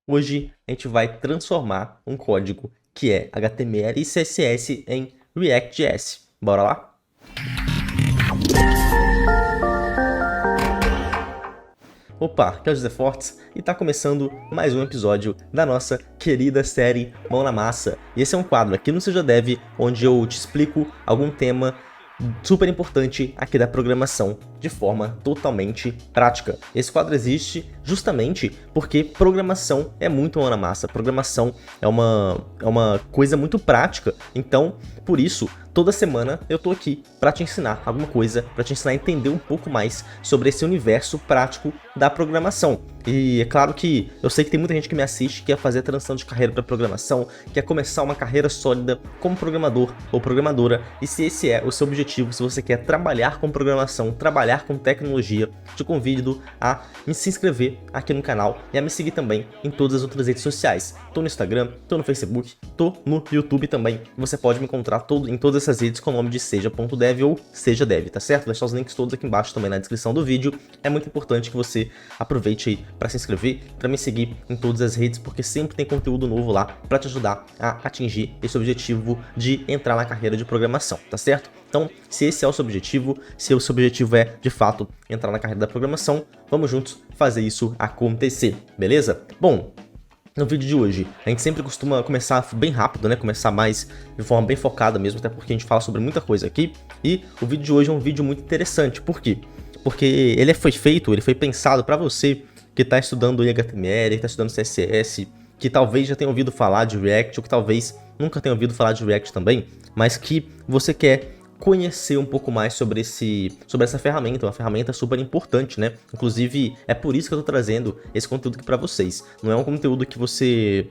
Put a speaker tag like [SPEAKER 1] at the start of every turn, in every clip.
[SPEAKER 1] Hoje a gente vai transformar um código que é HTML e CSS em React.js. Bora lá? Opa, aqui é o José Fortes e está começando mais um episódio da nossa querida série Mão na Massa. E esse é um quadro aqui no Seja Dev, onde eu te explico algum tema super importante aqui da programação de forma totalmente prática. Esse quadro existe justamente porque programação é muito mão na massa, programação é uma coisa muito prática, então por isso toda semana eu tô aqui para te ensinar alguma coisa, para te ensinar a entender um pouco mais sobre esse universo prático da programação. E é claro que eu sei que tem muita gente que me assiste que quer fazer a transição de carreira para programação, quer começar uma carreira sólida como programador ou programadora, e se esse é o seu objetivo, se você quer trabalhar com programação, trabalhar com tecnologia, te convido a se inscrever aqui no canal e a me seguir também em todas as outras redes sociais. Tô no Instagram, tô no Facebook, tô no YouTube também. Você pode me encontrar em todas essas redes com o nome de seja.dev ou seja dev, tá certo? Vou deixar os links todos aqui embaixo também na descrição do vídeo. É muito importante que você aproveite aí para se inscrever, para me seguir em todas as redes, porque sempre tem conteúdo novo lá para te ajudar a atingir esse objetivo de entrar na carreira de programação, tá certo? Então, se esse é o seu objetivo, se o seu objetivo é, de fato, entrar na carreira da programação, vamos juntos fazer isso acontecer, beleza? Bom, no vídeo de hoje, a gente sempre costuma começar bem rápido, né? Começar mais de forma bem focada mesmo, até porque a gente fala sobre muita coisa aqui. E o vídeo de hoje é um vídeo muito interessante. Por quê? Porque ele foi pensado para você que está estudando HTML, que está estudando CSS, que talvez já tenha ouvido falar de React, ou que talvez nunca tenha ouvido falar de React também, mas que você quer conhecer um pouco mais sobre essa ferramenta, uma ferramenta super importante, né? Inclusive, é por isso que eu tô trazendo esse conteúdo aqui para vocês. Não é um conteúdo que você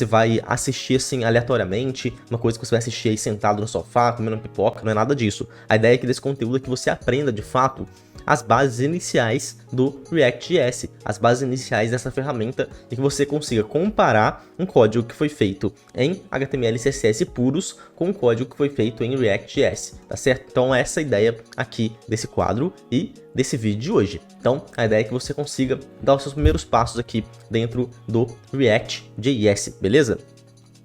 [SPEAKER 1] vai assistir assim aleatoriamente, uma coisa que você vai assistir aí sentado no sofá, comendo pipoca, não é nada disso. A ideia aqui desse conteúdo é que você aprenda de fato as bases iniciais do React.js, as bases iniciais dessa ferramenta, e que você consiga comparar um código que foi feito em HTML e CSS puros com um código que foi feito em React.js, tá certo? Então essa é a ideia aqui desse quadro e desse vídeo de hoje. Então a ideia é que você consiga dar os seus primeiros passos aqui dentro do React.js, beleza?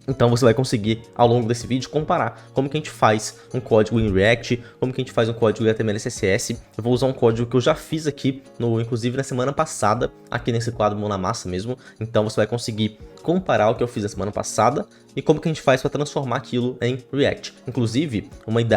[SPEAKER 1] Então você vai conseguir, ao longo desse vídeo, comparar como que a gente faz um código em React, como que a gente faz um código em HTML e CSS. Eu vou usar um código que eu já fiz aqui, inclusive na semana passada, aqui nesse quadro Mão na Massa mesmo. Então você vai conseguir comparar o que eu fiz na semana passada e como que a gente faz para transformar aquilo em React. Inclusive,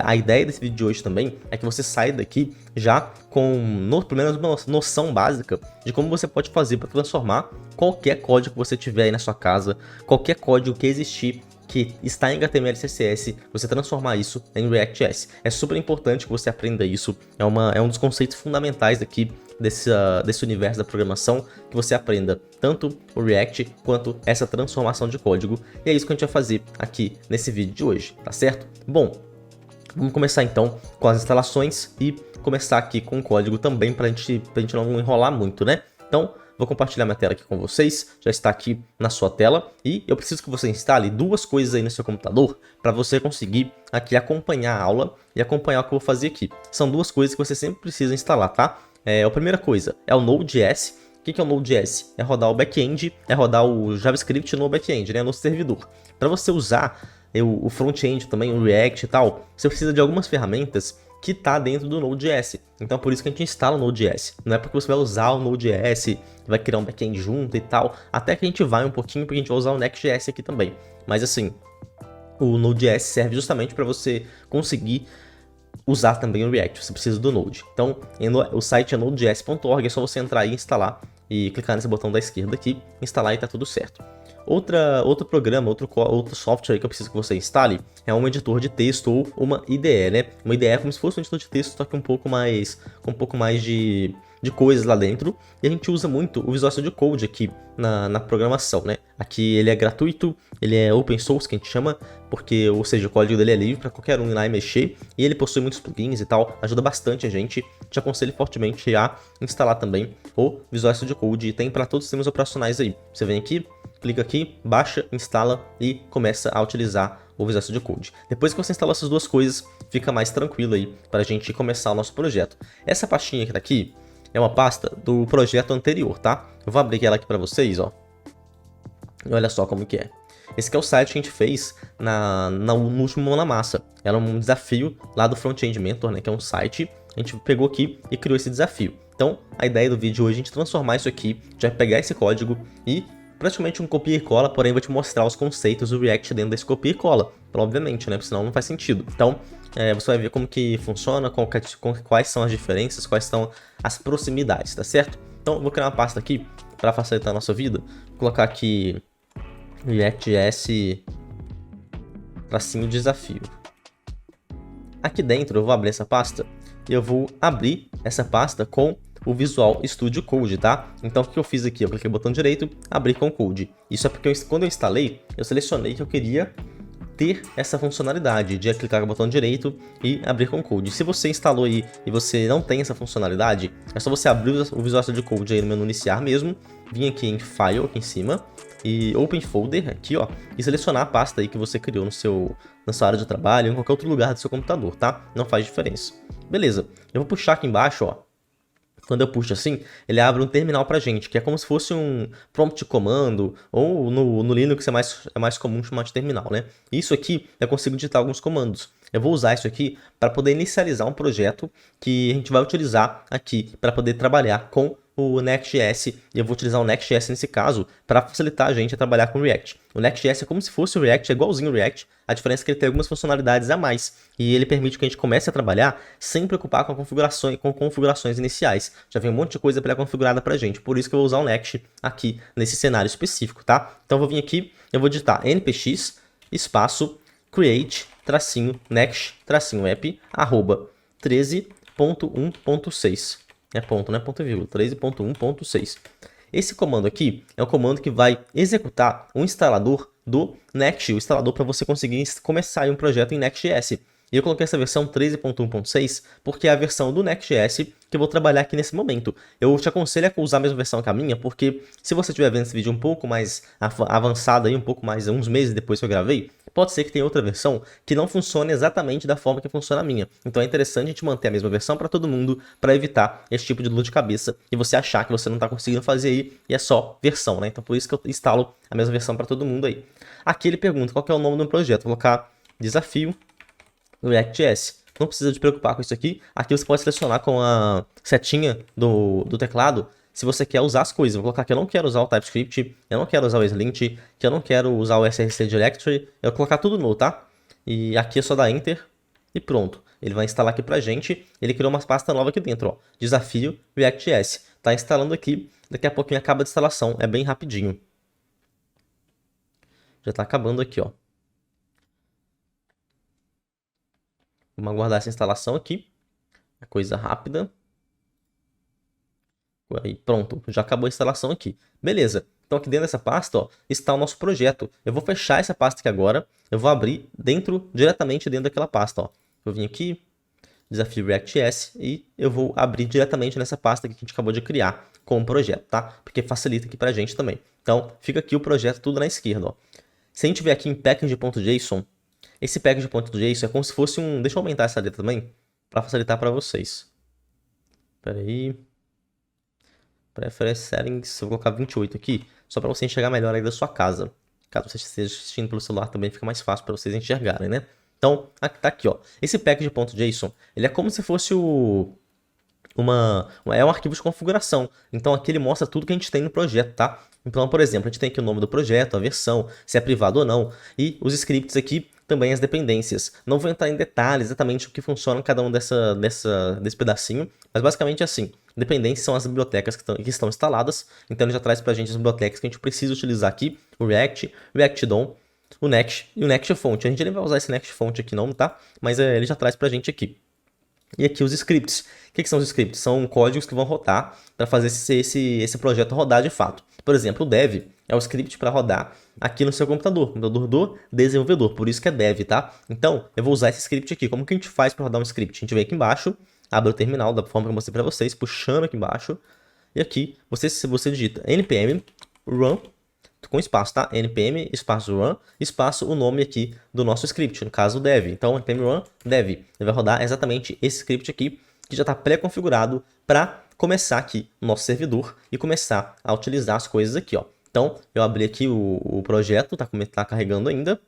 [SPEAKER 1] a ideia desse vídeo de hoje também é que você saia daqui já com pelo menos uma noção básica de como você pode fazer para transformar qualquer código que você tiver aí na sua casa, qualquer código que existir que está em HTML e CSS, você transformar isso em React.js. É super importante que você aprenda isso, é um dos conceitos fundamentais aqui desse universo da programação, que você aprenda tanto o React quanto essa transformação de código, e é isso que a gente vai fazer aqui nesse vídeo de hoje, tá certo? Bom, vamos começar então com as instalações e começar aqui com o código também pra gente não enrolar muito, né? Então, vou compartilhar minha tela aqui com vocês, já está aqui na sua tela, e eu preciso que você instale duas coisas aí no seu computador para você conseguir aqui acompanhar a aula e acompanhar o que eu vou fazer aqui. São duas coisas que você sempre precisa instalar, tá? A primeira coisa é o Node.js. O que é o Node.js? É rodar o back-end, é rodar o JavaScript no back-end, né, no servidor. Para você usar o front-end também, o React e tal, você precisa de algumas ferramentas que está dentro do Node.js. Então por isso que a gente instala o Node.js. Não é porque você vai usar o Node.js, vai criar um back-end junto e tal, até que a gente vai um pouquinho, porque a gente vai usar o Next.js aqui também. Mas assim, o Node.js serve justamente para você conseguir usar também o React, você precisa do Node. Então, o site é nodejs.org, é só você entrar aí e instalar, e clicar nesse botão da esquerda aqui, instalar e tá tudo certo. Outro programa, outro software que eu preciso que você instale é um editor de texto ou uma IDE, né? Uma IDE é como se fosse um editor de texto, só que com um pouco mais de coisas lá dentro. E a gente usa muito o Visual Studio Code aqui na programação, né? Aqui ele é gratuito, ele é open source, que a gente chama, porque, ou seja, o código dele é livre para qualquer um ir lá e mexer. E ele possui muitos plugins e tal, ajuda bastante a gente. Te aconselho fortemente a instalar também o Visual Studio Code. Tem para todos os sistemas operacionais aí. Você vem aqui, clica aqui, baixa, instala e começa a utilizar o Visual Studio Code. Depois que você instala essas duas coisas, fica mais tranquilo aí para a gente começar o nosso projeto. Essa pastinha que tá aqui é uma pasta do projeto anterior, tá? Eu vou abrir ela aqui para vocês, ó. E olha só como que é. Esse aqui é o site que a gente fez no último Mão na Massa. Era um desafio lá do Front-End Mentor, né, que é um site. A gente pegou aqui e criou esse desafio. Então, a ideia do vídeo hoje é a gente transformar isso aqui, a gente vai pegar esse código e praticamente um copia e cola, porém vou te mostrar os conceitos do React dentro desse copia e cola. Obviamente, né, porque senão não faz sentido. Então, você vai ver como que funciona, quais são as diferenças, quais são as proximidades, tá certo? Então, eu vou criar uma pasta aqui para facilitar a nossa vida. Vou colocar aqui React.js tracinho desafio. Aqui dentro eu vou abrir essa pasta e eu vou abrir essa pasta com o Visual Studio Code, tá? Então o que eu fiz aqui? Eu cliquei no botão direito, abrir com Code. Isso é porque quando eu instalei, eu selecionei que eu queria ter essa funcionalidade de clicar no botão direito e abrir com Code. Se você instalou aí e você não tem essa funcionalidade, é só você abrir o Visual Studio Code aí no menu iniciar mesmo, vir aqui em File, aqui em cima, e Open Folder, aqui ó, e selecionar a pasta aí que você criou na sua área de trabalho, em qualquer outro lugar do seu computador, tá? Não faz diferença. Beleza, eu vou puxar aqui embaixo, ó. Quando eu puxo assim, ele abre um terminal pra gente, que é como se fosse um prompt de comando, ou no Linux é mais comum chamar de terminal, né? Isso aqui eu consigo digitar alguns comandos. Eu vou usar isso aqui para poder inicializar um projeto que a gente vai utilizar aqui para poder trabalhar com o Next.js, e eu vou utilizar o Next.js nesse caso para facilitar a gente a trabalhar com o React. O Next.js é como se fosse o React, é igualzinho o React, a diferença é que ele tem algumas funcionalidades a mais, e ele permite que a gente comece a trabalhar sem preocupar com configurações iniciais. Já vem um monte de coisa pré-configurada pra gente, por isso que eu vou usar o Next aqui nesse cenário específico, tá? Então eu vou vir aqui, eu vou digitar npx, espaço, create, tracinho, next, tracinho app, arroba 13.1.6. É ponto, não é ponto e vírgula, 13.1.6. Esse comando aqui é um comando que vai executar um instalador do Next, o instalador para você conseguir começar um projeto em Next.js. E eu coloquei essa versão 13.1.6 porque é a versão do Next.js que eu vou trabalhar aqui nesse momento. Eu te aconselho a usar a mesma versão que a minha, porque se você estiver vendo esse vídeo um pouco mais avançado, aí, um pouco mais, uns meses depois que eu gravei, pode ser que tenha outra versão que não funcione exatamente da forma que funciona a minha. Então é interessante a gente manter a mesma versão para todo mundo, para evitar esse tipo de dor de cabeça e você achar que você não está conseguindo fazer aí e é só versão, né? Então por isso que eu instalo a mesma versão para todo mundo aí. Aqui ele pergunta qual que é o nome do projeto. Vou colocar desafio React.js. Não precisa de preocupar com isso aqui. Aqui você pode selecionar com a setinha do teclado se você quer usar as coisas. Vou colocar que eu não quero usar o TypeScript, eu não quero usar o Slint, que eu não quero usar o SRC Directory. Eu vou colocar tudo no, tá? E aqui é só dar Enter e pronto. Ele vai instalar aqui pra gente. Ele criou uma pasta nova aqui dentro, ó. Desafio React.js. Tá instalando aqui. Daqui a pouquinho acaba a instalação. É bem rapidinho. Já tá acabando aqui, ó. Vamos aguardar essa instalação aqui. É coisa rápida. Aí, pronto, já acabou a instalação aqui. Beleza, então aqui dentro dessa pasta ó, está o nosso projeto. Eu vou fechar essa pasta aqui agora. Eu vou abrir diretamente dentro daquela pasta. Ó. Eu vim aqui, desafio React.js, e eu vou abrir diretamente nessa pasta que a gente acabou de criar com o projeto, tá? Porque facilita aqui pra gente também. Então, fica aqui o projeto tudo na esquerda. Ó. Se a gente vier aqui em package.json, esse package.json é como se fosse um... Deixa eu aumentar essa letra também, para facilitar para vocês. Espera aí. Preference Settings, eu vou colocar 28 aqui, só para você enxergar melhor aí da sua casa. Caso você esteja assistindo pelo celular também fica mais fácil para vocês enxergarem, né? Então, tá aqui, ó. Esse package.json, ele é como se fosse é um arquivo de configuração. Então aqui ele mostra tudo que a gente tem no projeto, tá? Então, por exemplo, a gente tem aqui o nome do projeto, a versão, se é privado ou não, e os scripts aqui, também as dependências. Não vou entrar em detalhes exatamente o que funciona em cada um desse pedacinho, mas basicamente é assim. Dependências são as bibliotecas que estão instaladas, então ele já traz pra gente as bibliotecas que a gente precisa utilizar aqui, o React, React DOM, o Next e o Next Font. A gente nem vai usar esse Next Font aqui não, tá? Mas ele já traz pra gente aqui. E aqui os scripts. O que são os scripts? São códigos que vão rodar para fazer esse projeto rodar de fato. Por exemplo, o dev é o script para rodar aqui no seu computador do desenvolvedor, por isso que é dev, tá? Então, eu vou usar esse script aqui. Como que a gente faz para rodar um script? A gente vem aqui embaixo, abre o terminal da forma que eu mostrei para vocês, puxando aqui embaixo, e aqui você digita npm run, com espaço, tá? npm espaço run, espaço o nome aqui do nosso script, no caso dev. Então, npm run dev. Ele vai rodar exatamente esse script aqui, que já está pré-configurado para começar aqui no nosso servidor e começar a utilizar as coisas aqui, ó. Então, eu abri aqui o projeto, tá carregando ainda.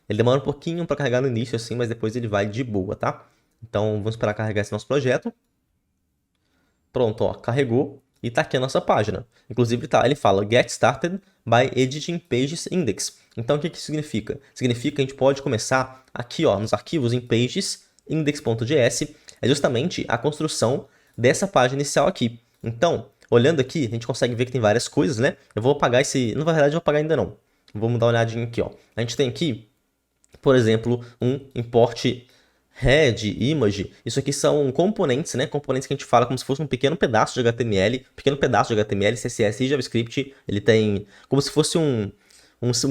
[SPEAKER 1] Ele demora um pouquinho para carregar no início, assim, mas depois ele vai de boa, tá? Então, vamos esperar carregar esse nosso projeto. Pronto, ó, carregou e tá aqui a nossa página. Inclusive, ele fala Get Started by Editing Pages Index. Então, o que isso significa? Significa que a gente pode começar aqui, ó, nos arquivos em pages, index.js, é justamente a construção dessa página inicial aqui. Então, olhando aqui, a gente consegue ver que tem várias coisas, né? Eu vou apagar esse... Na verdade, eu vou apagar ainda não. Vamos dar uma olhadinha aqui, ó. A gente tem aqui, por exemplo, um import head, image. Isso aqui são componentes, né? Componentes que a gente fala como se fosse um pequeno pedaço de HTML, CSS e JavaScript. Ele tem como se fosse um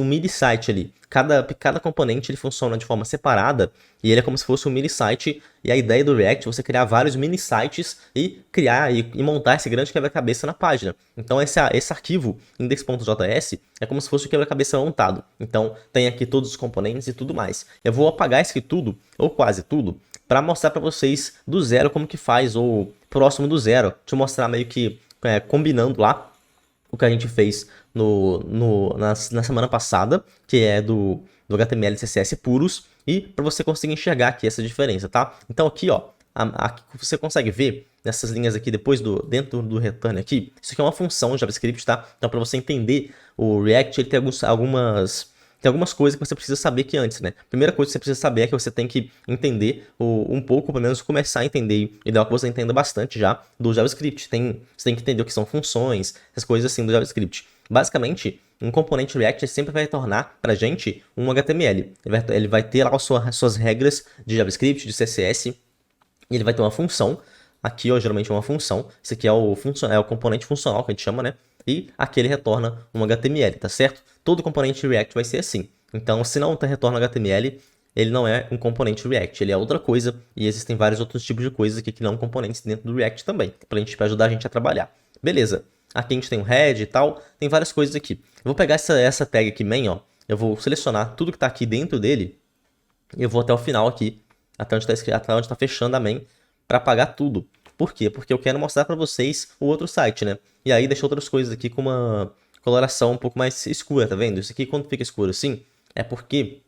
[SPEAKER 1] mini site ali. Cada componente ele funciona de forma separada e ele é como se fosse um mini site. E a ideia do React é você criar vários mini sites e criar e montar esse grande quebra-cabeça na página. Então esse arquivo index.js é como se fosse o quebra-cabeça montado. Então tem aqui todos os componentes e tudo mais. Eu vou apagar isso aqui tudo, ou quase tudo, para mostrar para vocês do zero como que faz, ou próximo do zero. Deixa eu mostrar meio que combinando lá o que a gente fez na semana passada, que é do HTML e CSS puros, e para você conseguir enxergar aqui essa diferença, tá? Então aqui, ó, aqui você consegue ver nessas linhas aqui dentro do return aqui, isso aqui é uma função JavaScript, tá? Então para você entender o React, ele tem algumas coisas que você precisa saber que antes, né? Primeira coisa que você precisa saber é que você tem que entender um pouco, pelo menos começar a entender, ideal que você entenda bastante já do JavaScript. Você tem que entender o que são funções, essas coisas assim do JavaScript. Basicamente, um componente React sempre vai retornar pra gente um HTML. Ele vai ter lá as suas regras de JavaScript, de CSS, e ele vai ter uma função. Aqui, ó, geralmente é uma função. Esse aqui é o componente funcional que a gente chama, né? E aqui ele retorna um HTML, tá certo? Todo componente React vai ser assim. Então, se não retorna HTML, ele não é um componente React, ele é outra coisa. E existem vários outros tipos de coisas aqui que não componentes dentro do React também, pra ajudar a gente a trabalhar. Beleza. Aqui a gente tem um head e tal, tem várias coisas aqui. Eu vou pegar essa tag aqui, main, ó. Eu vou selecionar tudo que tá aqui dentro dele. E eu vou até o final aqui, até onde tá fechando a main, para apagar tudo. Por quê? Porque eu quero mostrar para vocês o outro site, né? E aí deixa outras coisas aqui com uma coloração um pouco mais escura, tá vendo? Isso aqui quando fica escuro assim, é porque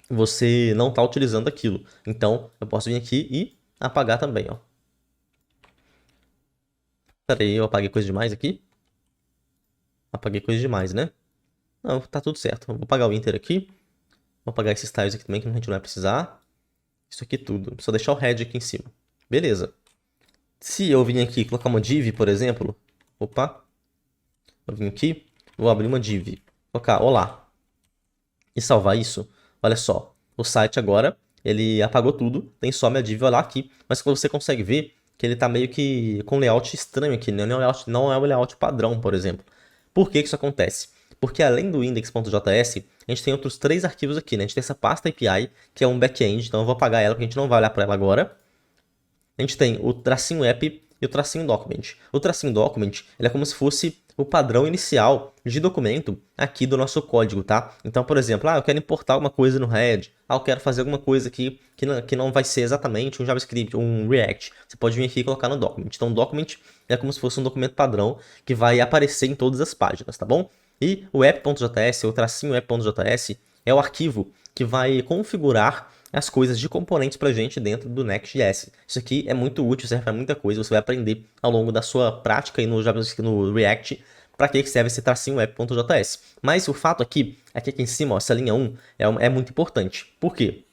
[SPEAKER 1] você não tá utilizando aquilo. Então, eu posso vir aqui e apagar também, ó. Pera aí, eu apaguei coisa demais aqui? Apaguei coisa demais, né? Não, tá tudo certo. Vou apagar o Inter aqui. Vou apagar esses tiles aqui também, que a gente não vai precisar. Isso aqui tudo. Só deixar o head aqui em cima. Beleza. Se eu vim aqui e colocar uma div, por exemplo. Opa. Eu vim aqui. Vou abrir uma div. Colocar olá. E salvar isso. Olha só. O site agora, ele apagou tudo. Tem só minha div olá aqui. Mas você consegue ver que ele tá meio que com layout estranho aqui. Né? Não é o layout padrão, por exemplo. Por que isso acontece? Porque além do index.js, a gente tem outros 3 arquivos aqui, né? A gente tem essa pasta API, que é um back-end, então eu vou apagar ela, porque a gente não vai olhar para ela agora. A gente tem o tracinho app e o tracinho document. O tracinho document, ele é como se fosse o padrão inicial de documento aqui do nosso código, tá? Então, por exemplo, eu quero importar alguma coisa no head, eu quero fazer alguma coisa aqui que não vai ser exatamente um JavaScript, um React. Você pode vir aqui e colocar no document. Então, o document é como se fosse um documento padrão que vai aparecer em todas as páginas, tá bom? E o app.js, o tracinho app.js, é o arquivo que vai configurar as coisas de componentes pra gente dentro do Next.js. Isso aqui é muito útil, serve para muita coisa, você vai aprender ao longo da sua prática aí no React para que serve esse tracinho app.js. Mas o fato aqui é que aqui em cima, ó, essa linha 1 é muito importante. Por quê?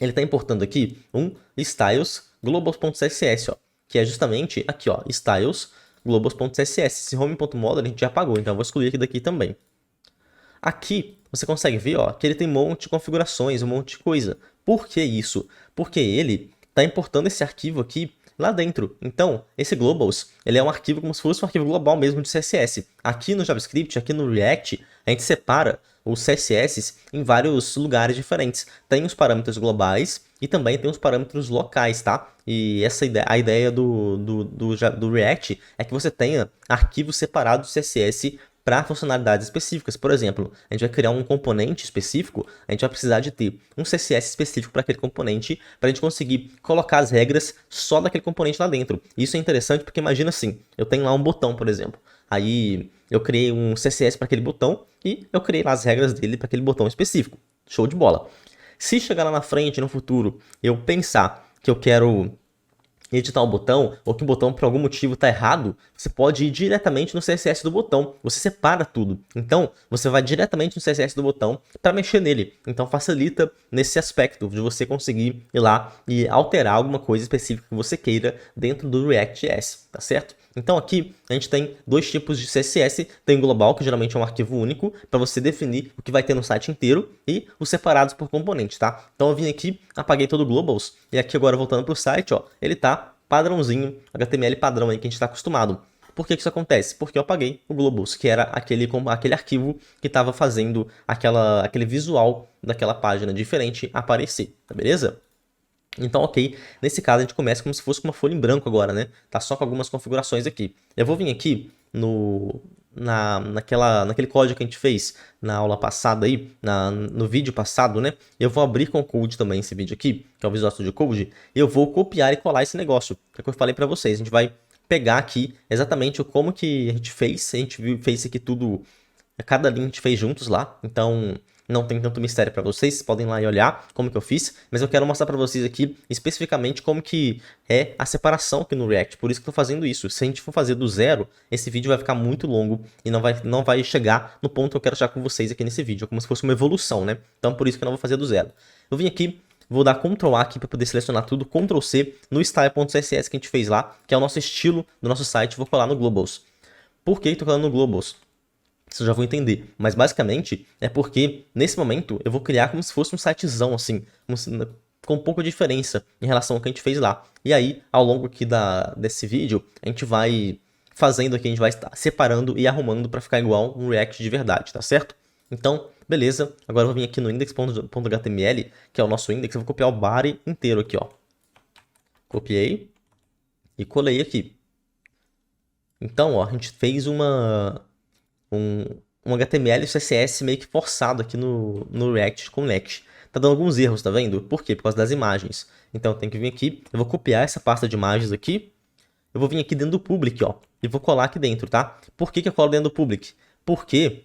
[SPEAKER 1] Ele está importando aqui um styles globals.css, ó, que é justamente aqui, ó, styles globals.css. Esse home.model a gente já apagou, então eu vou excluir aqui daqui também. Aqui você consegue ver, ó, que ele tem um monte de configurações, um monte de coisa. Por que isso? Porque ele está importando esse arquivo aqui lá dentro. Então, esse globals, ele é um arquivo como se fosse um arquivo global mesmo de CSS. Aqui no JavaScript, aqui no React, a gente separa os CSS em vários lugares diferentes. Tem os parâmetros globais e também tem os parâmetros locais, tá? E a ideia do React é que você tenha arquivos separados de CSS para funcionalidades específicas. Por exemplo, a gente vai criar um componente específico, a gente vai precisar de ter um CSS específico para aquele componente, para a gente conseguir colocar as regras só daquele componente lá dentro. Isso é interessante porque imagina assim, eu tenho lá um botão, por exemplo. Aí Eu criei um CSS para aquele botão e eu criei lá as regras dele para aquele botão específico. Show de bola. Se chegar lá na frente, no futuro, eu pensar que eu quero editar um botão, ou que o botão por algum motivo está errado, você pode ir diretamente no CSS do botão. Você separa tudo. Então, você vai diretamente no CSS do botão para mexer nele. Então, facilita nesse aspecto de você conseguir ir lá e alterar alguma coisa específica que você queira dentro do React.js, tá certo? Então aqui a gente tem dois tipos de CSS, tem o global, que geralmente é um arquivo único, para você definir o que vai ter no site inteiro, e os separados por componente, tá? Então eu vim aqui, apaguei todo o globals, e aqui agora voltando para o site, ó, ele tá padrãozinho, HTML padrão aí que a gente está acostumado. Por que isso acontece? Porque eu apaguei o globals, que era aquele arquivo que estava fazendo aquele visual daquela página diferente aparecer, tá beleza? Então, ok, nesse caso a gente começa como se fosse uma folha em branco agora, né? Tá só com algumas configurações aqui. Eu vou vir aqui naquele código que a gente fez na aula passada aí, no vídeo passado, né? Eu vou abrir com o code também esse vídeo aqui, que é o Visual Studio Code, e eu vou copiar e colar esse negócio, que é o que eu falei pra vocês. A gente vai pegar aqui exatamente como que a gente fez fez isso aqui tudo, cada linha a gente fez juntos lá, então não tem tanto mistério para vocês, vocês podem ir lá e olhar como que eu fiz, mas eu quero mostrar para vocês aqui especificamente como que é a separação aqui no React, por isso que eu tô fazendo isso. Se a gente for fazer do zero, esse vídeo vai ficar muito longo e não vai chegar no ponto que eu quero chegar com vocês aqui nesse vídeo, é como se fosse uma evolução, né? Então por isso que eu não vou fazer do zero. Eu vim aqui, vou dar Ctrl A aqui para poder selecionar tudo, Ctrl C no style.css que a gente fez lá, que é o nosso estilo do nosso site, vou colar no Globals. Por que eu tô colando no Globals? Vocês já vão entender, mas basicamente é porque nesse momento eu vou criar como se fosse um sitezão assim, com um pouco de diferença em relação ao que a gente fez lá. E aí, ao longo aqui desse vídeo, a gente vai fazendo aqui, a gente vai estar separando e arrumando para ficar igual um React de verdade, tá certo? Então, beleza, agora eu vou vir aqui no index.html, que é o nosso index, eu vou copiar o body inteiro aqui, ó. Copiei e colei aqui. Então, ó, a gente fez um HTML e CSS meio que forçado aqui no React Connect. Tá dando alguns erros, tá vendo? Por quê? Por causa das imagens. Então eu tenho que vir aqui, eu vou copiar essa pasta de imagens aqui, eu vou vir aqui dentro do public, ó, e vou colar aqui dentro, tá? Por que eu colo dentro do public? Porque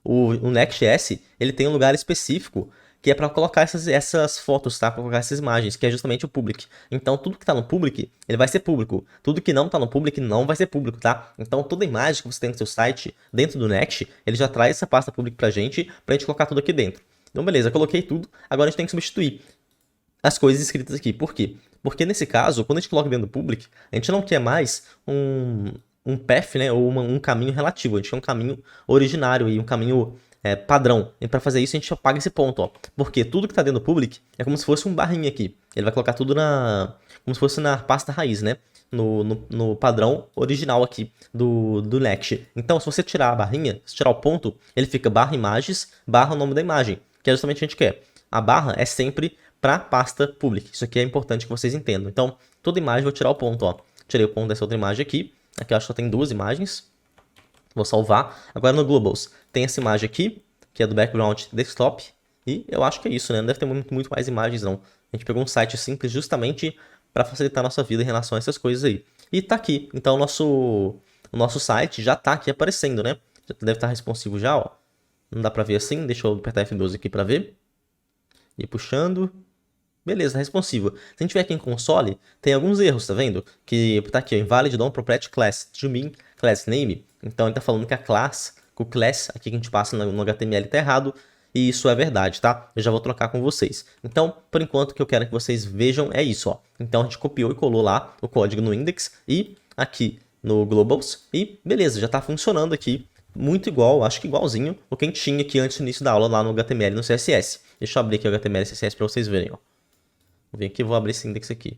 [SPEAKER 1] o Next.js, ele tem um lugar específico que é para colocar essas fotos, tá? Para colocar essas imagens, que é justamente o public. Então, tudo que está no public, ele vai ser público. Tudo que não está no public, não vai ser público, tá? Então, toda imagem que você tem no seu site, dentro do Next, ele já traz essa pasta public pra gente colocar tudo aqui dentro. Então, beleza, coloquei tudo. Agora a gente tem que substituir as coisas escritas aqui. Por quê? Porque nesse caso, quando a gente coloca dentro do public, a gente não quer mais um path, né, ou um caminho relativo. A gente quer um caminho originário e um caminho padrão. E para fazer isso, a gente apaga esse ponto, ó. Porque tudo que está dentro do public é como se fosse um barrinho aqui. Ele vai colocar tudo como se fosse na pasta raiz, né? No padrão original aqui do Next. Então, se você tirar a barrinha, se tirar o ponto, ele fica barra imagens, barra o nome da imagem, que é justamente o que a gente quer. A barra é sempre para pasta public. Isso aqui é importante que vocês entendam. Então, toda imagem, vou tirar o ponto, ó. Tirei o ponto dessa outra imagem aqui. Aqui eu acho que só tem duas imagens. Vou salvar. Agora no Globals tem essa imagem aqui, que é do background desktop. E eu acho que é isso, né? Não deve ter muito mais imagens, não. A gente pegou um site simples justamente para facilitar a nossa vida em relação a essas coisas aí. E tá aqui. Então o nosso site já tá aqui aparecendo, né? Já deve estar responsivo já, ó. Não dá para ver assim. Deixa eu apertar F12 aqui para ver. E puxando. Beleza, responsivo. Se a gente vier aqui em console, tem alguns erros, tá vendo? Que tá aqui, ó, invalid DOM property class, to mean class name. Então ele tá falando que a class, que o class aqui que a gente passa no HTML tá errado, e isso é verdade, tá? Eu já vou trocar com vocês. Então, por enquanto, o que eu quero que vocês vejam é isso, ó. Então a gente copiou e colou lá o código no index e aqui no globals, e beleza, já tá funcionando aqui. Muito igual, acho que igualzinho o que a gente tinha aqui antes do início da aula lá no HTML e no CSS. Deixa eu abrir aqui o HTML e CSS para vocês verem, ó. Vou vir aqui e vou abrir esse index aqui.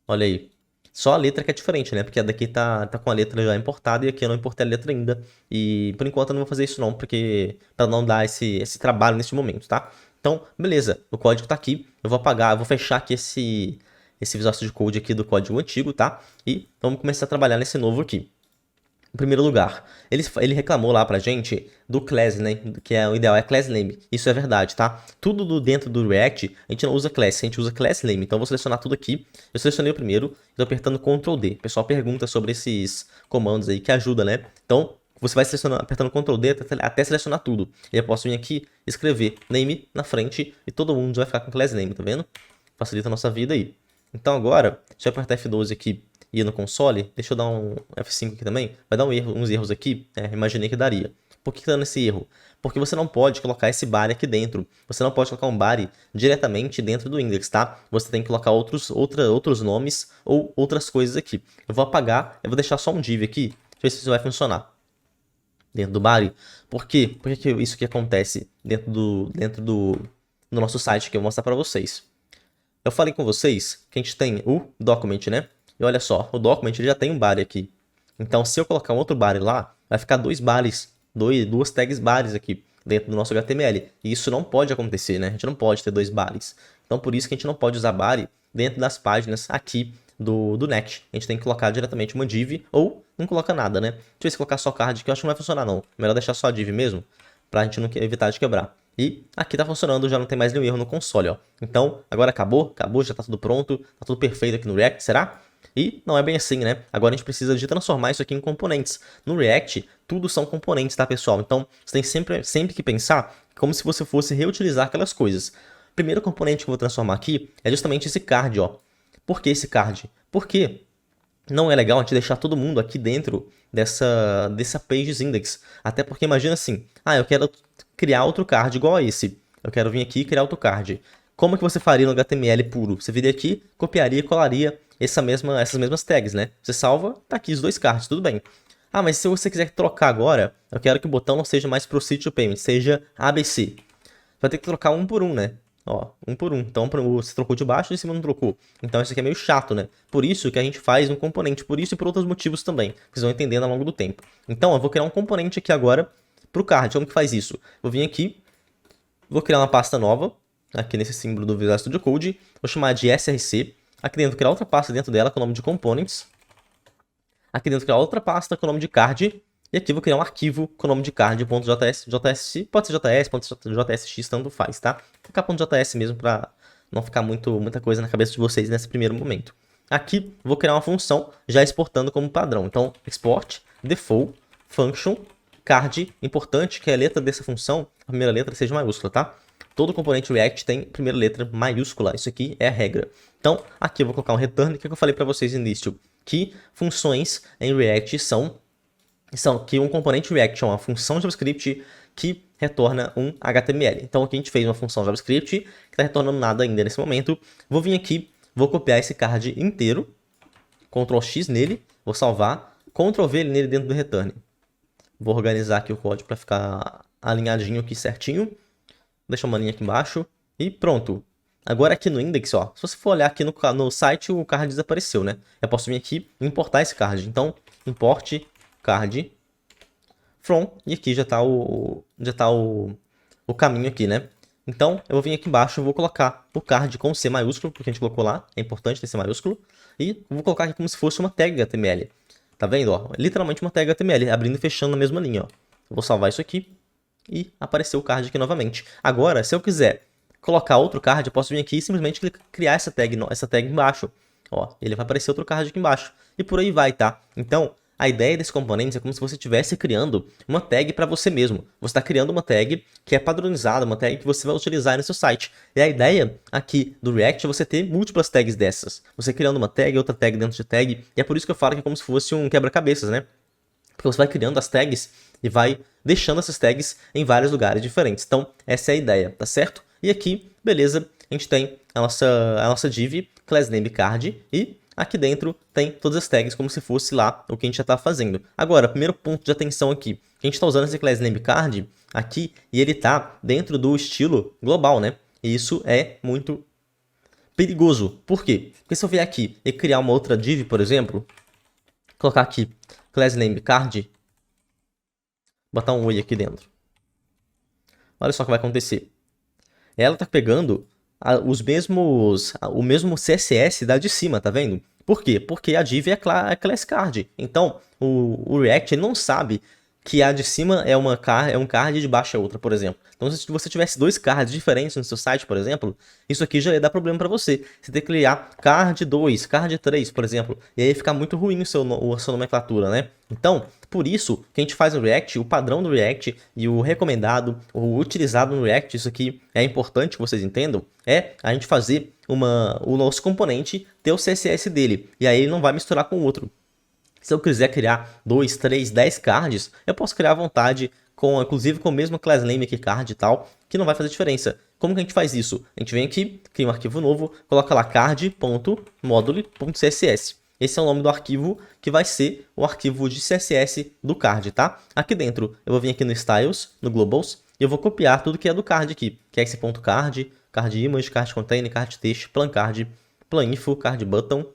[SPEAKER 1] Olha aí. Só a letra que é diferente, né? Porque a daqui tá com a letra já importada e aqui eu não importei a letra ainda. E por enquanto eu não vou fazer isso não, porque para não dar esse trabalho neste momento, tá? Então, beleza. O código tá aqui. Eu vou apagar, eu vou fechar aqui esse Visual Studio Code aqui do código antigo, tá? E vamos começar a trabalhar nesse novo aqui. primeiro lugar. Ele reclamou lá pra gente do class, né? Que o ideal é class name. Isso é verdade, tá? Tudo dentro do React, a gente não usa class, a gente usa class name. Então eu vou selecionar tudo aqui. Eu selecionei o primeiro, estou apertando Ctrl D. O pessoal pergunta sobre esses comandos aí que ajuda, né? Então você vai apertando Ctrl D até selecionar tudo. E eu posso vir aqui, escrever name na frente e todo mundo vai ficar com class name, tá vendo? Facilita a nossa vida aí. Então agora, deixa eu apertar F12 aqui e ir no console. Deixa eu dar um F5 aqui também. Vai dar uns erros aqui. Imaginei que daria. Por que tá dando esse erro? Porque você não pode colocar esse body aqui dentro. Você não pode colocar um body diretamente dentro do index, tá? Você tem que colocar outros nomes ou outras coisas aqui. Eu vou apagar, eu vou deixar só um div aqui. Deixa eu ver se isso vai funcionar. Dentro do body. Por quê? Por que isso que acontece dentro do nosso site que eu vou mostrar para vocês? Eu falei com vocês que a gente tem o document, né? E olha só, o document ele já tem um body aqui. Então, se eu colocar um outro body lá, vai ficar duas tags bodies aqui dentro do nosso HTML. E isso não pode acontecer, né? A gente não pode ter dois bodies. Então, por isso que a gente não pode usar body dentro das páginas aqui do Next. A gente tem que colocar diretamente uma div ou não coloca nada, né? Deixa eu ver se colocar só card, que eu acho que não vai funcionar não. Melhor deixar só a div mesmo, pra gente não evitar de quebrar. E aqui tá funcionando, já não tem mais nenhum erro no console, ó. Então, agora acabou, já tá tudo pronto, tá tudo perfeito aqui no React, será? E não é bem assim, né? Agora a gente precisa de transformar isso aqui em componentes. No React, tudo são componentes, tá, pessoal? Então, você tem sempre que pensar como se você fosse reutilizar aquelas coisas. O primeiro componente que eu vou transformar aqui é justamente esse card, ó. Por que esse card? Porque não é legal a gente deixar todo mundo aqui dentro dessa pages index. Até porque imagina assim, eu quero criar outro card igual a esse. Eu quero vir aqui e criar outro card. Como que você faria no HTML puro? Você viria aqui, copiaria e colaria essas mesmas tags, né? Você salva, tá aqui os dois cards, tudo bem. Mas se você quiser trocar agora, eu quero que o botão não seja mais Proceed to Payment, seja ABC. Vai ter que trocar um por um, né? Ó, um por um. Então, você trocou de baixo e de cima não trocou. Então, isso aqui é meio chato, né? Por isso que a gente faz um componente. Por isso e por outros motivos também. Vocês vão entendendo ao longo do tempo. Então, eu vou criar um componente aqui agora pro card. Como que faz isso? Vou vir aqui, vou criar uma pasta nova, aqui nesse símbolo do Visual Studio Code. Vou chamar de src. Aqui dentro, vou criar outra pasta dentro dela com o nome de components. Aqui dentro, vou criar outra pasta com o nome de card. E aqui vou criar um arquivo com o nome de card.js, pode ser JS, pode ser JSX, tanto faz, tá? Vou colocar .js mesmo para não ficar muita coisa na cabeça de vocês nesse primeiro momento. Aqui vou criar uma função já exportando como padrão. Então, export, default, function, card, importante que a letra dessa função, a primeira letra seja maiúscula, tá? Todo componente React tem primeira letra maiúscula, isso aqui é a regra. Então, aqui eu vou colocar um return, que eu falei para vocês no início, que funções em React são que um componente React é uma função JavaScript que retorna um HTML. Então aqui a gente fez uma função JavaScript que está retornando nada ainda nesse momento. Vou vir aqui, vou copiar esse card inteiro, Ctrl X nele, vou salvar, Ctrl V nele dentro do return. Vou organizar aqui o código para ficar alinhadinho aqui certinho. Deixa uma linha aqui embaixo e pronto. Agora aqui no index, ó, se você for olhar aqui no site, o card desapareceu, né? Eu posso vir aqui e importar esse card. Então, import card from, e aqui já tá o caminho aqui, né? Então, eu vou vir aqui embaixo, vou colocar o card com C maiúsculo, porque a gente colocou lá, é importante ter C maiúsculo, e vou colocar aqui como se fosse uma tag HTML. Tá vendo, ó? Literalmente uma tag HTML, abrindo e fechando na mesma linha, ó. Eu vou salvar isso aqui e apareceu o card aqui novamente. Agora, se eu quiser colocar outro card, eu posso vir aqui e simplesmente criar essa tag embaixo. Ó, ele vai aparecer outro card aqui embaixo. E por aí vai, tá? Então, a ideia desse componente é como se você estivesse criando uma tag para você mesmo. Você está criando uma tag que é padronizada, uma tag que você vai utilizar no seu site. E a ideia aqui do React é você ter múltiplas tags dessas. Você criando uma tag, outra tag dentro de tag. E é por isso que eu falo que é como se fosse um quebra-cabeças, né? Porque você vai criando as tags e vai deixando essas tags em vários lugares diferentes. Então, essa é a ideia, tá certo? E aqui, beleza, a gente tem a nossa div, classNameCard, e aqui dentro tem todas as tags como se fosse lá o que a gente já está fazendo. Agora, primeiro ponto de atenção aqui. A gente está usando esse classNameCard aqui e ele está dentro do estilo global, né? E isso é muito perigoso. Por quê? Porque se eu vier aqui e criar uma outra div, por exemplo, colocar aqui classNameCard, botar um oi aqui dentro. Olha só o que vai acontecer. Ela está pegando o mesmo CSS da de cima, tá vendo? Por quê? Porque a div é class card. Então, o React ele não sabe que a de cima é um card e de baixo é outra, por exemplo. Então, se você tivesse dois cards diferentes no seu site, por exemplo, isso aqui já ia dar problema para você. Você tem que criar card 2, card 3, por exemplo, e aí fica muito ruim a sua nomenclatura, né? Então, por isso que a gente faz no React, o padrão do React e o recomendado, o utilizado no React, isso aqui é importante que vocês entendam, é a gente fazer o nosso componente ter o CSS dele, e aí ele não vai misturar com o outro. Se eu quiser criar 2, 3, 10 cards, eu posso criar à vontade, inclusive com o mesmo class name aqui, card e tal, que não vai fazer diferença. Como que a gente faz isso? A gente vem aqui, cria um arquivo novo, coloca lá card.module.css. Esse é o nome do arquivo que vai ser o arquivo de CSS do card, tá? Aqui dentro, eu vou vir aqui no Styles, no Globals, e eu vou copiar tudo que é do card aqui, que é esse ponto card, card image, card container, card text, plan card, plan info, card button.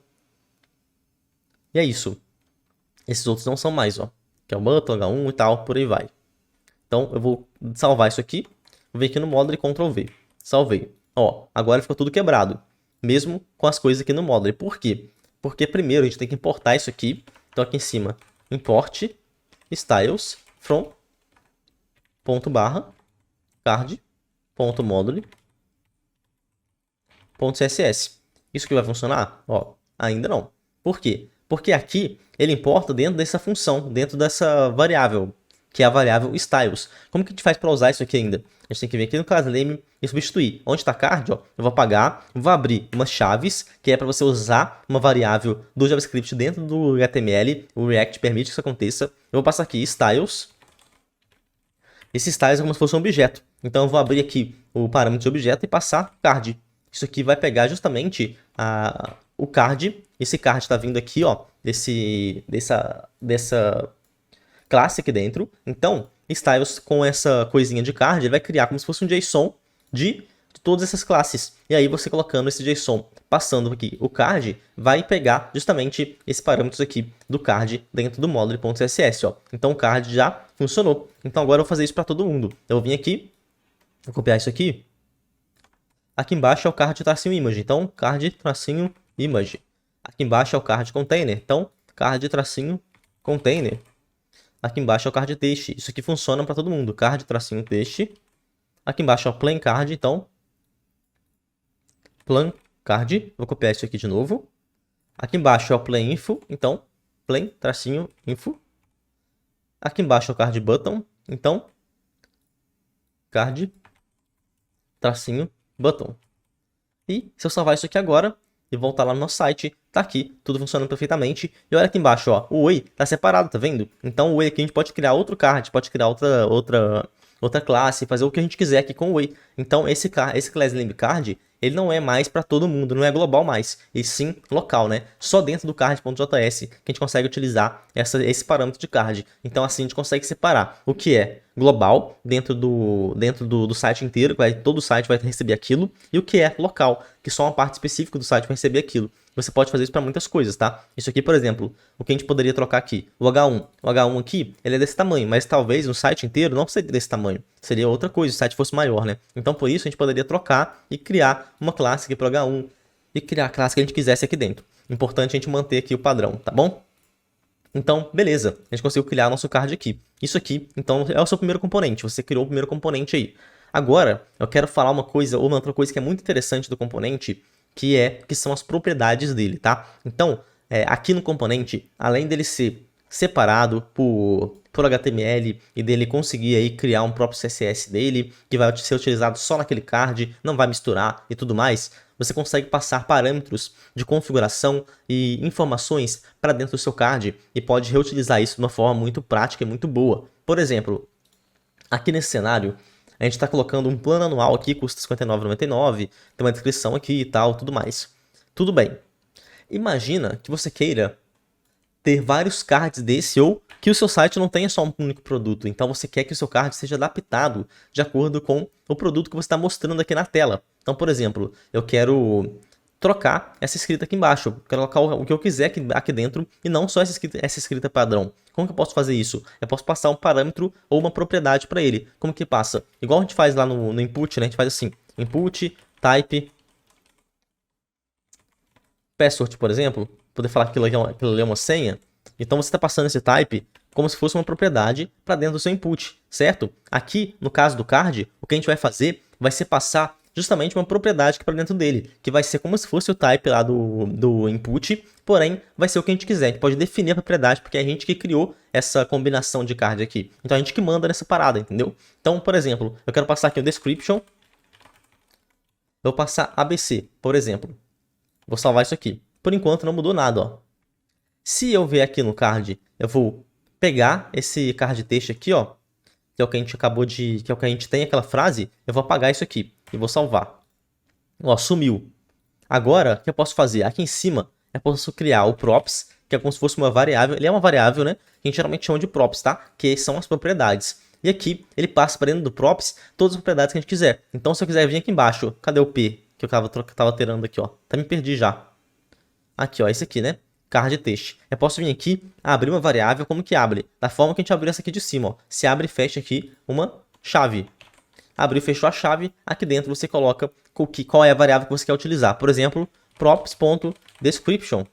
[SPEAKER 1] E é isso. Esses outros não são mais, ó. Que é o button, H1 e tal, por aí vai. Então, eu vou salvar isso aqui. Vou vir aqui no Model e Ctrl V. Salvei. Ó, agora ficou tudo quebrado. Mesmo com as coisas aqui no Model. Por quê? Porque primeiro a gente tem que importar isso aqui. Então, aqui em cima, import styles from ponto barra card ponto module ponto css. Isso aqui vai funcionar? Ó, ainda não. Por quê? Porque aqui ele importa dentro dessa função, dentro dessa variável, que é a variável styles. Como que a gente faz para usar isso aqui ainda? A gente tem que vir aqui no class name e substituir. Onde está card, ó, eu vou apagar, vou abrir umas chaves, que é para você usar uma variável do JavaScript dentro do HTML. O React permite que isso aconteça. Eu vou passar aqui styles. Esse styles é como se fosse um objeto. Então eu vou abrir aqui o parâmetro de objeto e passar card. Isso aqui vai pegar justamente o card. Esse card está vindo aqui, ó, dessa classe aqui dentro. Então, styles com essa coisinha de card, ele vai criar como se fosse um JSON de todas essas classes. E aí você colocando esse JSON, passando aqui o card, vai pegar justamente esses parâmetros aqui do card dentro do module.css, ó. Então o card já funcionou. Então agora eu vou fazer isso para todo mundo. Eu vou vir aqui, vou copiar isso aqui. Aqui embaixo é o card tracinho image, então card tracinho image. Aqui embaixo é o card container, então card tracinho container. Aqui embaixo é o card text. Isso aqui funciona para todo mundo, card tracinho text. Aqui embaixo é o plain card, então plan card. Vou copiar isso aqui de novo. Aqui embaixo é o plain info, então plain tracinho info. Aqui embaixo é o card button, então card tracinho button. E se eu salvar isso aqui agora e voltar lá no nosso site, tá aqui, tudo funcionando perfeitamente. E olha aqui embaixo, ó, o Oi tá separado, tá vendo? Então o Oi aqui a gente pode criar outro card, pode criar outra classe, fazer o que a gente quiser aqui com o Oi. Então esse class name card, ele não é mais para todo mundo, não é global mais, e sim local, né? Só dentro do card.js que a gente consegue utilizar esse parâmetro de card. Então assim a gente consegue separar o que é global dentro do site inteiro, todo o site vai receber aquilo, e o que é local, que só uma parte específica do site vai receber aquilo. Você pode fazer isso para muitas coisas, tá? Isso aqui, por exemplo, o que a gente poderia trocar aqui, o H1. O H1 aqui, ele é desse tamanho, mas talvez no site inteiro não seria desse tamanho. Seria outra coisa, se o site fosse maior, né? Então, por isso, a gente poderia trocar e criar uma classe aqui para o H1 e criar a classe que a gente quisesse aqui dentro. Importante a gente manter aqui o padrão, tá bom? Então, beleza, a gente conseguiu criar nosso card aqui. Isso aqui, então, é o seu primeiro componente. Você criou o primeiro componente aí. Agora, eu quero falar uma outra coisa que é muito interessante do componente, que são as propriedades dele, tá? Então, aqui no componente, além dele ser separado por HTML e dele conseguir aí criar um próprio CSS dele, que vai ser utilizado só naquele card, não vai misturar e tudo mais, você consegue passar parâmetros de configuração e informações para dentro do seu card e pode reutilizar isso de uma forma muito prática e muito boa. Por exemplo, aqui nesse cenário, a gente está colocando um plano anual aqui, custa R$ 59,99, tem uma descrição aqui e tal, tudo mais. Tudo bem. Imagina que você queira ter vários cards desse ou que o seu site não tenha só um único produto. Então você quer que o seu card seja adaptado de acordo com o produto que você está mostrando aqui na tela. Então, por exemplo, eu quero trocar essa escrita aqui embaixo. Eu quero colocar o que eu quiser aqui dentro e não só essa escrita padrão. Como que eu posso fazer isso? Eu posso passar um parâmetro ou uma propriedade para ele. Como que passa? Igual a gente faz lá no input, né? A gente faz assim, input, type, password, por exemplo. poder falar que aquilo ali é uma senha. Então você está passando esse type como se fosse uma propriedade para dentro do seu input, certo? Aqui, no caso do card, o que a gente vai fazer vai ser passar justamente uma propriedade para dentro dele, que vai ser como se fosse o type lá do input, porém vai ser o que a gente quiser. A gente pode definir a propriedade, porque é a gente que criou essa combinação de card aqui. Então a gente que manda nessa parada, entendeu? Então, por exemplo, eu quero passar aqui o description, eu vou passar ABC, por exemplo. Vou salvar isso aqui. Por enquanto não mudou nada, ó. Se eu vier aqui no card, eu vou pegar esse card texto aqui, ó, que é o que a gente acabou de... que é o que a gente tem, aquela frase, eu vou apagar isso aqui e vou salvar. Ó, sumiu. Agora, o que eu posso fazer? Aqui em cima, eu posso criar o props, que é como se fosse uma variável. Ele é uma variável, né? Que a gente geralmente chama de props, tá? Que são as propriedades. E aqui, ele passa para dentro do props todas as propriedades que a gente quiser. Então, se eu quiser vir aqui embaixo, cadê o P? Que eu tava alterando aqui, ó. Até me perdi já. Aqui, ó, esse aqui, né? Card text. Eu posso vir aqui, abrir uma variável, como que abre? Da forma que a gente abriu essa aqui de cima, ó. Se abre e fecha aqui uma chave. Abriu e fechou a chave, aqui dentro você coloca qual é a variável que você quer utilizar. Por exemplo, props.description, que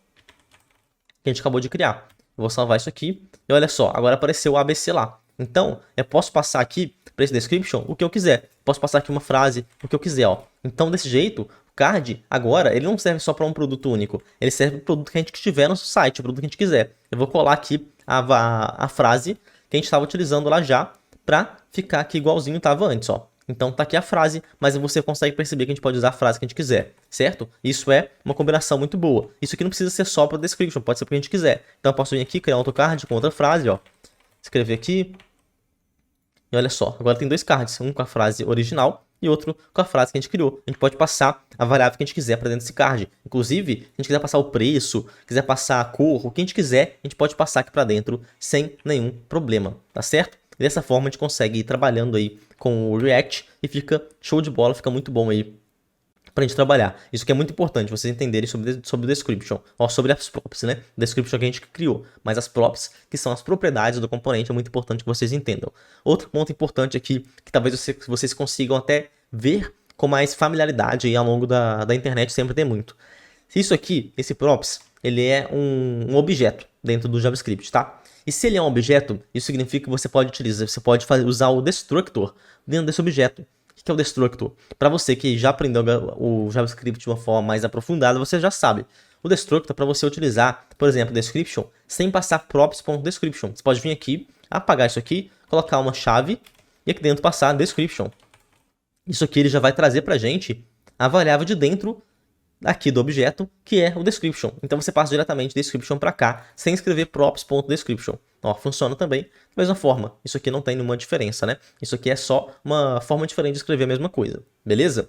[SPEAKER 1] a gente acabou de criar. Eu vou salvar isso aqui, e olha só, agora apareceu o ABC lá. Então, eu posso passar aqui para esse description o que eu quiser. Posso passar aqui uma frase, o que eu quiser, ó. Então, desse jeito, o card, agora, ele não serve só para um produto único. Ele serve para o produto que a gente tiver no site, o produto que a gente quiser. Eu vou colar aqui a frase que a gente estava utilizando lá já, para ficar aqui igualzinho estava antes, ó. Então tá aqui a frase, mas você consegue perceber que a gente pode usar a frase que a gente quiser, certo? Isso é uma combinação muito boa. Isso aqui não precisa ser só para description, pode ser para a gente quiser. Então eu posso vir aqui, criar outro card com outra frase, ó. Escrever aqui. E olha só, agora tem dois cards, um com a frase original e outro com a frase que a gente criou. A gente pode passar a variável que a gente quiser para dentro desse card. Inclusive, se a gente quiser passar o preço, quiser passar a cor, o que a gente quiser, a gente pode passar aqui para dentro sem nenhum problema, tá certo? E dessa forma a gente consegue ir trabalhando aí com o React e fica show de bola, fica muito bom aí pra gente trabalhar. Isso que é muito importante, vocês entenderem sobre o description, ó, sobre as props, né? Description que a gente criou, mas as props, que são as propriedades do componente, é muito importante que vocês entendam. Outro ponto importante aqui, que talvez vocês consigam até ver com mais familiaridade aí ao longo da internet, sempre tem muito. Isso aqui, esse props, ele é um objeto dentro do JavaScript, tá? E se ele é um objeto, isso significa que você pode usar o destructor dentro desse objeto. O que é o destructor? Para você que já aprendeu o JavaScript de uma forma mais aprofundada, você já sabe. O destructor é para você utilizar, por exemplo, description, sem passar props.description. Você pode vir aqui, apagar isso aqui, colocar uma chave e aqui dentro passar description. Isso aqui ele já vai trazer para a gente a variável de dentro aqui do objeto, que é o description. Então você passa diretamente description para cá, sem escrever props.description. Ó, funciona também da mesma forma. Isso aqui não tem nenhuma diferença, né? Isso aqui é só uma forma diferente de escrever a mesma coisa, beleza?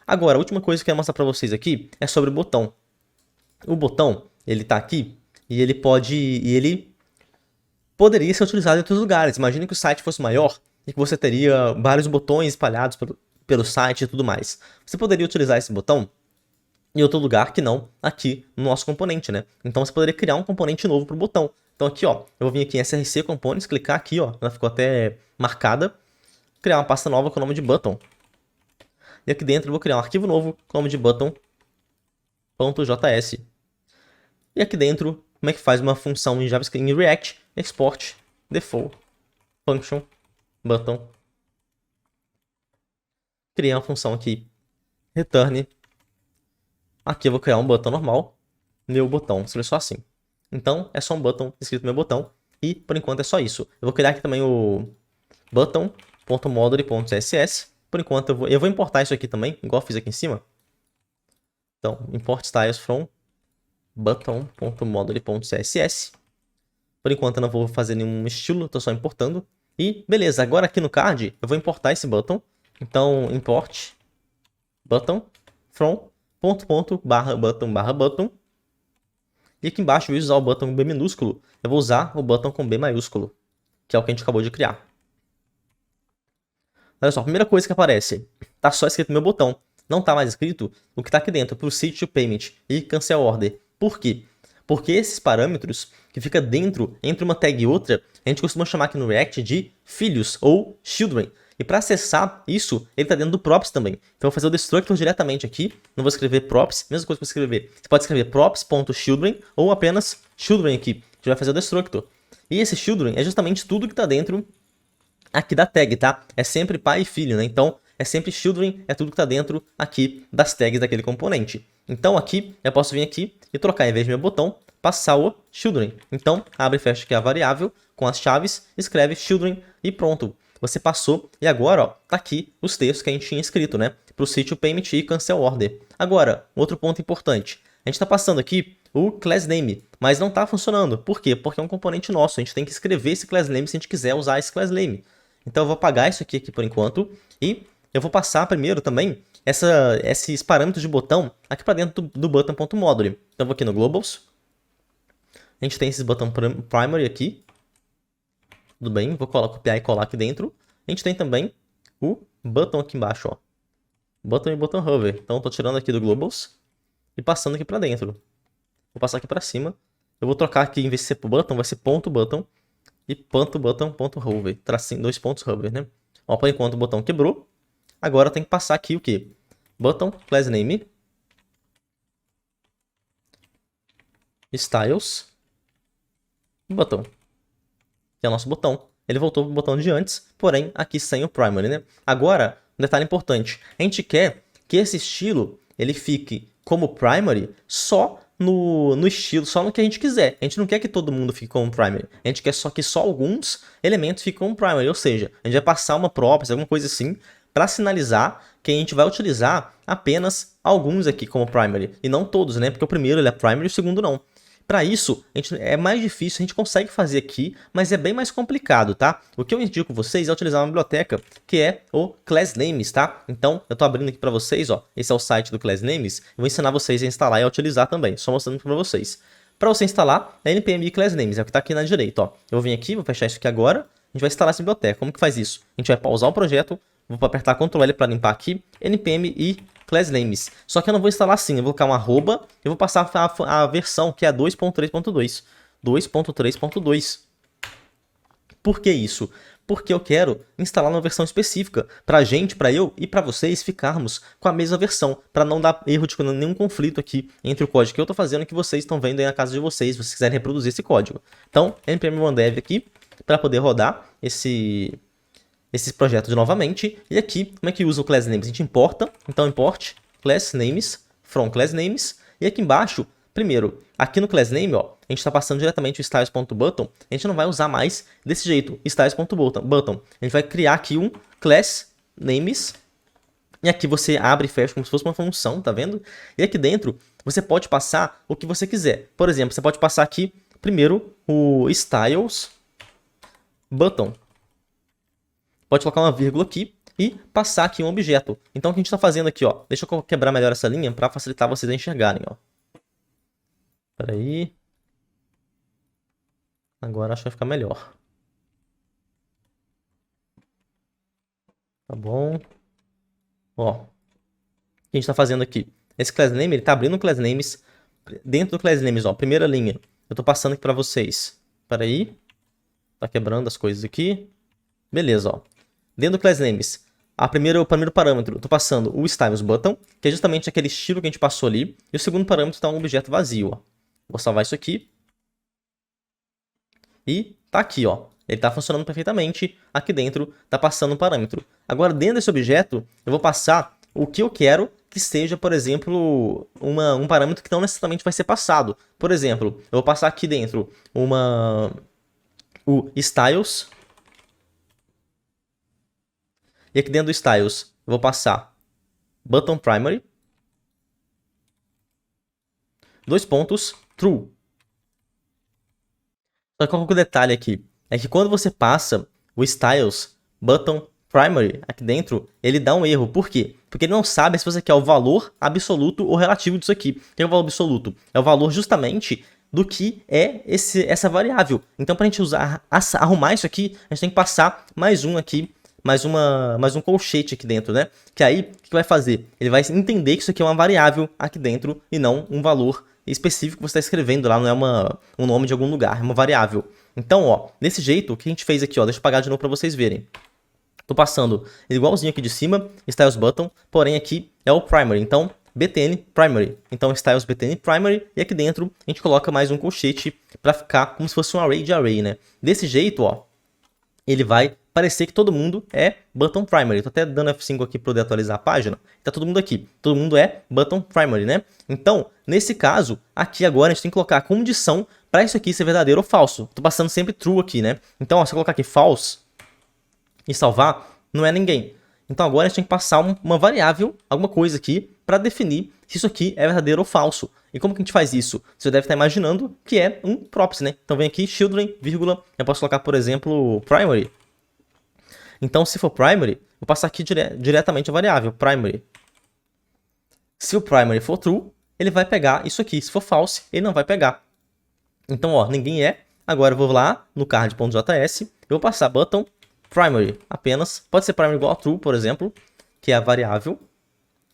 [SPEAKER 1] Agora, a última coisa que eu quero mostrar para vocês aqui é sobre o botão. O botão, ele tá aqui e ele poderia ser utilizado em outros lugares. Imagina que o site fosse maior e que você teria vários botões espalhados pelo site e tudo mais. Você poderia utilizar esse botão em outro lugar que não aqui no nosso componente, né? Então você poderia criar um componente novo para o botão. Então aqui, ó, eu vou vir aqui em src components, clicar aqui, ó, ela ficou até marcada, criar uma pasta nova com o nome de button. E aqui dentro eu vou criar um arquivo novo com o nome de button.js. E aqui dentro, como é que faz uma função em JavaScript, em React, export default function button. Criei uma função aqui, return. Aqui eu vou criar um botão normal, meu botão, escrever só assim. Então, é só um button escrito meu botão, e por enquanto é só isso. Eu vou criar aqui também o button.module.css. Por enquanto eu vou importar isso aqui também, igual eu fiz aqui em cima. Então, import styles from button.module.css. Por enquanto eu não vou fazer nenhum estilo, estou só importando. E beleza, agora aqui no card eu vou importar esse button. Então, import button from button. E aqui embaixo, ao invés de usar o button com B minúsculo, eu vou usar o button com B maiúsculo, que é o que a gente acabou de criar. Olha só, a primeira coisa que aparece, tá só escrito meu botão. Não tá mais escrito o que tá aqui dentro, Proceed to Payment e Cancel Order. Por quê? Porque esses parâmetros que fica dentro, entre uma tag e outra, a gente costuma chamar aqui no React de filhos ou children. E para acessar isso, ele está dentro do props também. Então eu vou fazer o destructor diretamente aqui. Não vou escrever props, mesma coisa que eu escrever. Você pode escrever props.children ou apenas children aqui. A gente vai fazer o destructor. E esse children é justamente tudo que está dentro aqui da tag, tá? É sempre pai e filho, né? Então é sempre children, é tudo que está dentro aqui das tags daquele componente. Então aqui, eu posso vir aqui e trocar, em vez de meu botão, passar o children. Então, abre e fecha aqui a variável com as chaves, escreve children e pronto. Você passou e agora, ó, tá aqui os textos que a gente tinha escrito, né? Para o sítio payment e cancel order. Agora, outro ponto importante. A gente está passando aqui o class name, mas não está funcionando. Por quê? Porque é um componente nosso. A gente tem que escrever esse class name se a gente quiser usar esse class name. Então eu vou apagar isso aqui por enquanto e eu vou passar primeiro também esses parâmetros de botão aqui para dentro do button.module. Então eu vou aqui no globals. A gente tem esses button primary aqui. Tudo bem, vou copiar e colar aqui dentro. A gente tem também o button aqui embaixo, ó. Button e button hover. Então eu tô tirando aqui do globals e passando aqui para dentro. Vou passar aqui para cima. Eu vou trocar aqui, em vez de ser pro button, vai ser ponto button e ponto button ponto hover. Tracinho, 2 pontos hover, né? Ó, por enquanto o botão quebrou. Agora tem que passar aqui o quê? Button, class name, styles, button. Que é o nosso botão. Ele voltou pro botão de antes, porém aqui sem o primary, né? Agora, um detalhe importante. A gente quer que esse estilo ele fique como primary só no estilo, só no que a gente quiser. A gente não quer que todo mundo fique como primary. A gente quer que só alguns elementos fiquem como primary. Ou seja, a gente vai passar uma property, alguma coisa assim, para sinalizar que a gente vai utilizar apenas alguns aqui como primary. E não todos, né? Porque o primeiro ele é primary e o segundo não. Para isso, é mais difícil, a gente consegue fazer aqui, mas é bem mais complicado, tá? O que eu indico vocês é utilizar uma biblioteca que é o Class Names, tá? Então, eu tô abrindo aqui para vocês, ó, esse é o site do Class Names, eu vou ensinar vocês a instalar e a utilizar também, só mostrando para vocês. Para você instalar, é npm Class Names, é o que tá aqui na direita, ó. Eu vou vir aqui, vou fechar isso aqui agora, a gente vai instalar essa biblioteca. Como que faz isso? A gente vai pausar o projeto, vou apertar Ctrl L para limpar aqui, npm e class names. Só que eu não vou instalar assim, eu vou colocar um arroba, eu vou passar a versão que é a 2.3.2. 2.3.2. Por que isso? Porque eu quero instalar uma versão específica pra gente, pra eu e pra vocês ficarmos com a mesma versão, pra não dar erro de nenhum conflito aqui entre o código que eu tô fazendo e que vocês estão vendo aí na casa de vocês, se vocês quiserem reproduzir esse código. Então, npm onedev aqui para poder rodar esse projeto novamente. E aqui, como é que usa o class names? A gente importa, então import class names from class names. E aqui embaixo, primeiro, aqui no class name, ó, a gente está passando diretamente o styles.button. A gente não vai usar mais desse jeito, styles.button. A gente vai criar aqui um class names. E aqui você abre e fecha como se fosse uma função, tá vendo? E aqui dentro, você pode passar o que você quiser. Por exemplo, você pode passar aqui, primeiro, o styles button. Pode colocar uma vírgula aqui e passar aqui um objeto. Então o que a gente está fazendo aqui, ó. Deixa eu quebrar melhor essa linha para facilitar vocês a enxergarem, ó. Espera aí. Agora acho que vai ficar melhor. Tá bom. Ó. O que a gente está fazendo aqui? Esse class name, ele está abrindo o class names. Dentro do class names, ó. Primeira linha. Eu estou passando aqui para vocês. Espera aí. Tá quebrando as coisas aqui. Beleza, ó. Dentro do class names, o primeiro parâmetro, eu tô passando o styles button, que é justamente aquele estilo que a gente passou ali. E o segundo parâmetro está um objeto vazio, ó. Vou salvar isso aqui. E tá aqui, ó. Ele tá funcionando perfeitamente. Aqui dentro tá passando um parâmetro. Agora, dentro desse objeto, eu vou passar o que eu quero que seja, por exemplo, um parâmetro que não necessariamente vai ser passado. Por exemplo, eu vou passar aqui dentro o styles. E aqui dentro do styles, eu vou passar button primary, 2 pontos, true. Só que qual que é o detalhe aqui? É que quando você passa o styles button primary aqui dentro, ele dá um erro. Por quê? Porque ele não sabe se você quer o valor absoluto ou relativo disso aqui. O que é o valor absoluto? É o valor justamente do que é essa variável. Então, para a gente arrumar isso aqui, a gente tem que passar mais um aqui, mais um colchete aqui dentro, né? Que aí, o que vai fazer? Ele vai entender que isso aqui é uma variável aqui dentro e não um valor específico que você está escrevendo lá, não é um nome de algum lugar, é uma variável. Então, ó, desse jeito, o que a gente fez aqui, ó, deixa eu apagar de novo para vocês verem. Tô passando igualzinho aqui de cima, Styles Button, porém aqui é o Primary, então BTN Primary. Então Styles BTN Primary, e aqui dentro a gente coloca mais um colchete para ficar como se fosse um array de array, né? Desse jeito, ó, ele vai parecer que todo mundo é Button Primary. Tô até dando F5 aqui para poder atualizar a página. Tá todo mundo aqui. Todo mundo é Button Primary, né? Então, nesse caso, aqui agora a gente tem que colocar a condição para isso aqui ser verdadeiro ou falso. Tô passando sempre true aqui, né? Então, ó, se eu colocar aqui false e salvar, não é ninguém. Então agora a gente tem que passar uma variável, alguma coisa aqui, para definir se isso aqui é verdadeiro ou falso. E como que a gente faz isso? Você deve estar imaginando que é um props, né? Então vem aqui, children, vírgula, eu posso colocar, por exemplo, primary. Então se for primary, eu vou passar aqui diretamente a variável, primary. Se o primary for true, ele vai pegar isso aqui. Se for false, ele não vai pegar. Então, ó, ninguém é. Agora eu vou lá no card.js, eu vou passar button primary apenas. Pode ser primary igual a true, por exemplo, que é a variável.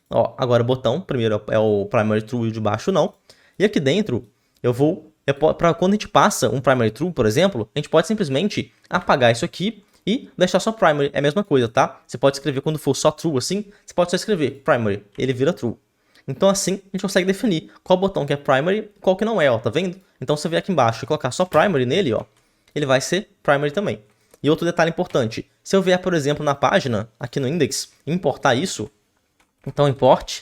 [SPEAKER 1] Ó, agora o botão, primeiro é o primary true e o de baixo não. E aqui dentro, para quando a gente passa um primary true, por exemplo, a gente pode simplesmente apagar isso aqui e deixar só primary. É a mesma coisa, tá? Você pode escrever quando for só true assim, você pode só escrever primary, ele vira true. Então assim, a gente consegue definir qual botão que é primary e qual que não é, ó, tá vendo? Então se eu vier aqui embaixo e colocar só primary nele, ó, ele vai ser primary também. E outro detalhe importante, se eu vier, por exemplo, na página, aqui no index, importar isso, então import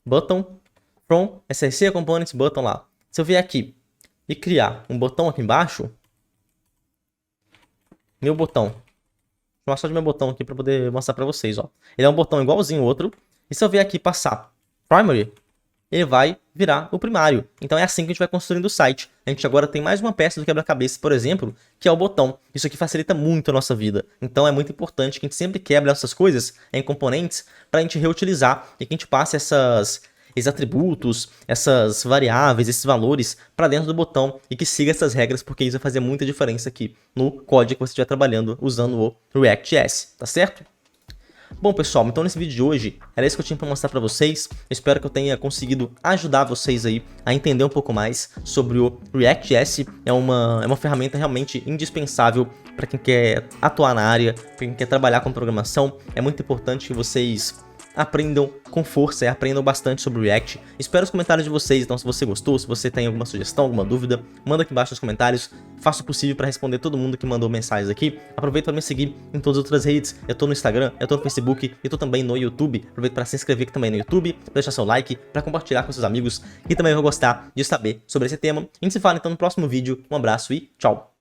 [SPEAKER 1] button from src components button lá. Se eu vier aqui e criar um botão aqui embaixo, meu botão, vou chamar só de meu botão aqui para poder mostrar para vocês, ó. Ele é um botão igualzinho ao outro, e se eu vier aqui passar primary, ele vai virar o primário. Então é assim que a gente vai construindo o site. A gente agora tem mais uma peça do quebra-cabeça, por exemplo, que é o botão. Isso aqui facilita muito a nossa vida. Então é muito importante que a gente sempre quebre essas coisas em componentes para a gente reutilizar e que a gente passe esses atributos, essas variáveis, esses valores para dentro do botão e que siga essas regras, porque isso vai fazer muita diferença aqui no código que você estiver trabalhando usando o React.js, tá certo? Bom, pessoal, então nesse vídeo de hoje era isso que eu tinha para mostrar para vocês. Eu espero que eu tenha conseguido ajudar vocês aí a entender um pouco mais sobre o React.js. É uma ferramenta realmente indispensável para quem quer atuar na área, para quem quer trabalhar com programação. É muito importante que vocês aprendam com força e aprendam bastante sobre o React. Espero os comentários de vocês, então se você gostou, se você tem alguma sugestão, alguma dúvida, manda aqui embaixo nos comentários. Faço o possível para responder todo mundo que mandou mensagens aqui. Aproveita para me seguir em todas as outras redes. Eu tô no Instagram, eu tô no Facebook, eu tô também no YouTube. Aproveita para se inscrever aqui também no YouTube, pra deixar seu like, para compartilhar com seus amigos que também vão gostar de saber sobre esse tema. A gente se fala então no próximo vídeo. Um abraço e tchau!